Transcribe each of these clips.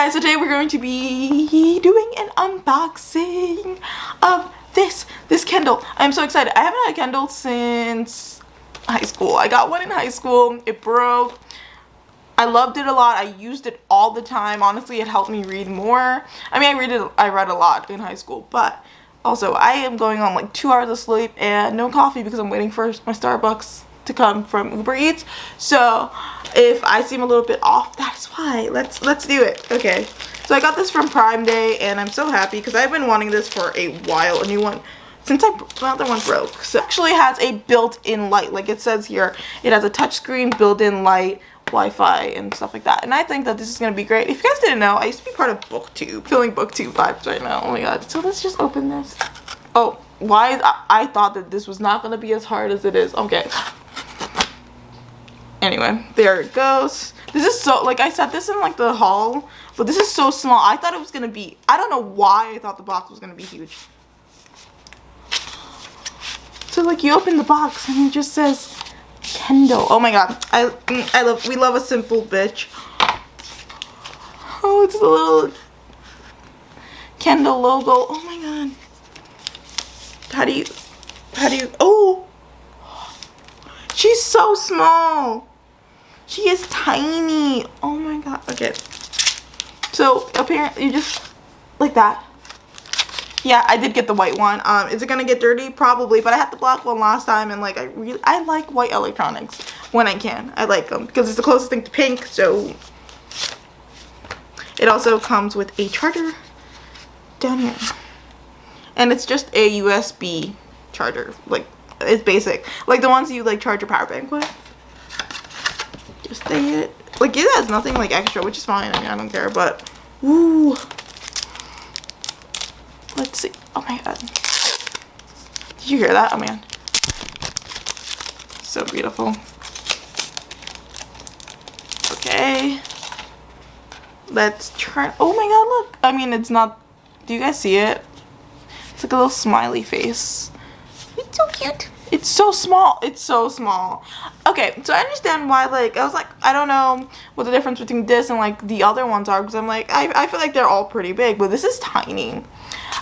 Guys, today we're going to be doing an unboxing of this Kindle. I'm so excited. I haven't had a Kindle since high school. I got one in high school. It broke. I loved it a lot. I used it all the time. Honestly, it helped me read more. I mean, I read a lot in high school, but also I am going on like 2 hours of sleep and no coffee because I'm waiting for my Starbucks to come from Uber Eats. So if I seem a little bit off, that's why. Let's do it. Okay, so I got this from Prime Day and I'm so happy because I've been wanting this for a while, a new one, since my other one broke. So it actually has a built-in light, like it says here. It has a touchscreen, built-in light, Wi-Fi, and stuff like that. And I think that this is gonna be great. If you guys didn't know, I used to be part of BookTube. Feeling BookTube vibes right now. Oh my god. So let's just open this. Oh, why is I thought that this was not gonna be as hard as it is. Okay. Anyway, there it goes. This is so, like I said this in like the haul, but this is so small. I thought it was gonna be, I don't know why I thought the box was gonna be huge. So like you open the box and it just says Kindle. Oh my god. We love a simple bitch. Oh, it's a little Kindle logo. Oh my god. How do you, oh, she's so small. She is tiny. Oh my god. Okay. So apparently you just like that. Yeah, I did get the white one. Is it gonna get dirty? Probably, but I had the black one last time, and like I like white electronics when I can. I like them because it's the closest thing to pink. So it also comes with a charger down here, and it's just a USB charger. Like it's basic, like the ones you like charge your power bank with. Just it. Like it has nothing like extra, which is fine. I mean, I don't care, but ooh. Let's see. Oh my god. Did you hear that? Oh man. So beautiful. Okay. Let's try. Oh my god, look. I mean, it's not. Do you guys see it? It's like a little smiley face. It's so cute. It's so small. It's so small. Okay, so I understand why, like, I was like, I don't know what the difference between this and like the other ones are, because I'm like, I feel like they're all pretty big, but this is tiny.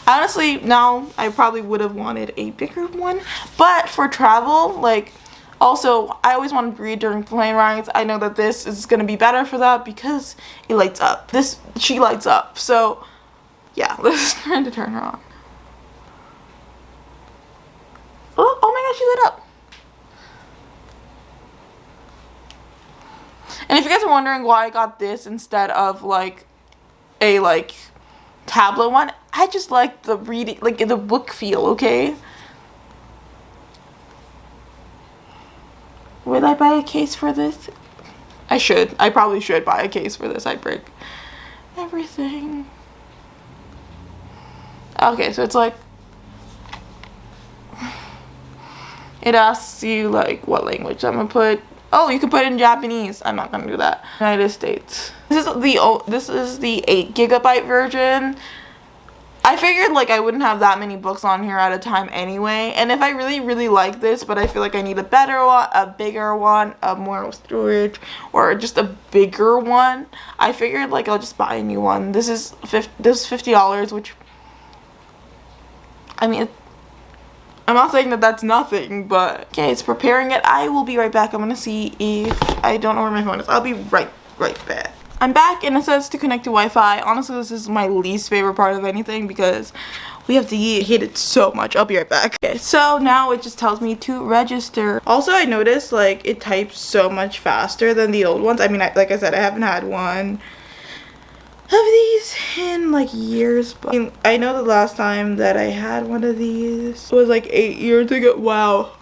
Honestly, now I probably would have wanted a bigger one, but for travel, like, also I always wanted to read during plane rides. I know that this is gonna be better for that because it lights up. She lights up. So yeah, let's try to turn her on. Oh my gosh, she lit up. And if you guys are wondering why I got this instead of like a like tablet one, I just like the reading, like the book feel. Okay, would I buy a case for this? I probably should buy a case for this. I break everything. Okay, so it's like it asks you like what language I'm gonna put. Oh, you can put it in Japanese. I'm not gonna do that. United States. This is the 8 GB version. I figured like I wouldn't have that many books on here at a time anyway, and if I really like this, but I feel like I need a better one, a bigger one, a more storage, or just a bigger one, I figured like I'll just buy a new one. This is $50, which, I mean, I'm not saying that that's nothing, but okay, it's preparing it. I will be right back. I'm gonna see if I don't know where my phone is. I'll be right back. I'm back and it says to connect to Wi-Fi. Honestly, this is my least favorite part of anything because we have to hit it so much. I'll be right back. Okay, so now it just tells me to register. Also, I noticed like it types so much faster than the old ones. I mean, like I said, I haven't had one of these in like years, but I know the last time that I had one of these was like 8 years ago. Wow,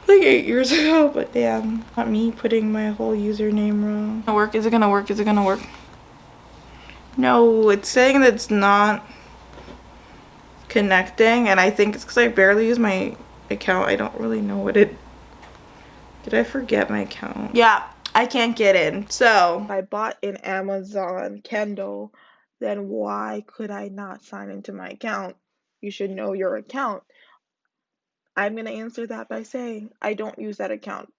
like 8 years ago. But damn, not me putting my whole username wrong. Is it gonna work? Is it gonna work? No, it's saying that it's not connecting, and I think it's because I barely use my account. I don't really know what it, did I forget my account? Yeah, I can't get in. So I bought an Amazon Kindle, then why could I not sign into my account? You should know your account. I'm gonna answer that by saying I don't use that account.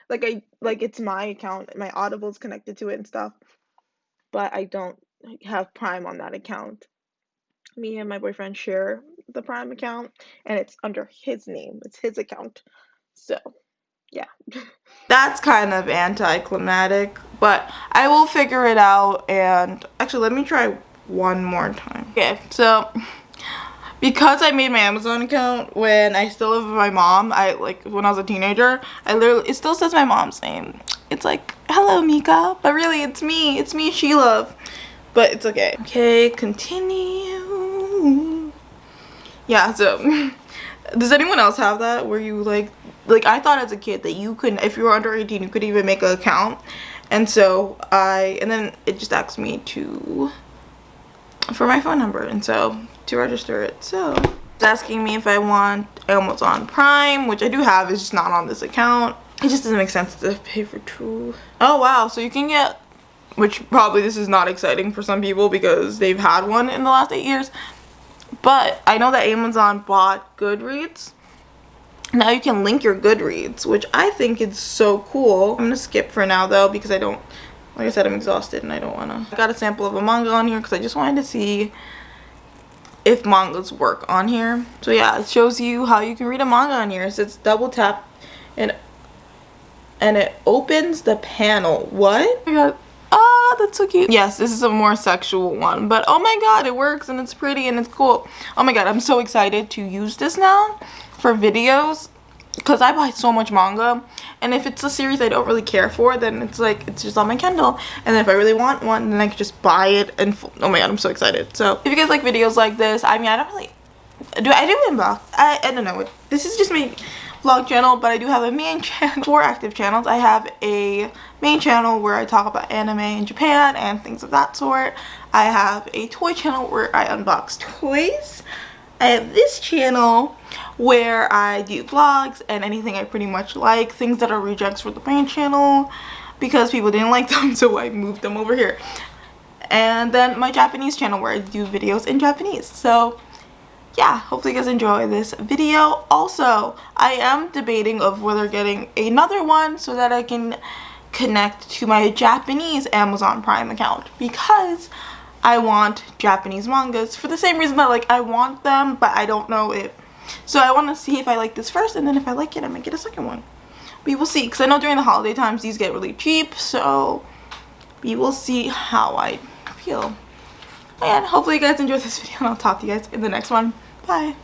Like it's my account, my Audible's connected to it and stuff, but I don't have Prime on that account. Me and my boyfriend share the Prime account, and it's under his name. It's his account. So, yeah. That's kind of anticlimactic, but I will figure it out. And actually, let me try one more time. Okay, so because I made my Amazon account when I still live with my mom, when I was a teenager, it still says my mom's name. It's like, hello Mika, but really it's me, Sheila. But it's okay. Okay, continue. Yeah, so does anyone else have that where you like I thought as a kid that you could, if you were under 18, you could even make an account. And so and then it just asked me for my phone number, and so to register it. So it's asking me if I want Amazon Prime, which I do have, it's just not on this account. It just doesn't make sense to pay for two. Oh wow, so you can get, which probably this is not exciting for some people because they've had one in the last 8 years, but I know that Amazon bought Goodreads. Now you can link your Goodreads, which I think is so cool. I'm gonna skip for now though because I don't, like I said, I'm exhausted and I don't wanna. I got a sample of a manga on here because I just wanted to see if mangas work on here. So yeah, it shows you how you can read a manga on here. So it's double tap and it opens the panel. What? Oh my god. Ah, that's so cute. Yes, this is a more sexual one, but oh my god, it works and it's pretty and it's cool. Oh my god, I'm so excited to use this now for videos because I buy so much manga, and if it's a series I don't really care for, then it's like it's just on my Kindle, and then if I really want one, then I can just buy it. And oh my god, I'm so excited. So if you guys like videos like this, I mean, I don't really I do inbox. I don't know. This is just my vlog channel, but I do have a main channel. 4 active channels. I have a main channel where I talk about anime in Japan and things of that sort. I have a toy channel where I unbox toys. I have this channel where I do vlogs and anything I pretty much like, things that are rejects for the main channel because people didn't like them, so I moved them over here. And then my Japanese channel where I do videos in Japanese. So yeah, hopefully you guys enjoy this video. Also, I am debating of whether getting another one so that I can connect to my Japanese Amazon Prime account because I want Japanese mangas for the same reason that like I want them, but I don't know if. So I want to see if I like this first, and then if I like it, I might get a second one. We will see, because I know during the holiday times these get really cheap, so we will see how I feel. And hopefully you guys enjoyed this video, and I'll talk to you guys in the next one. Bye.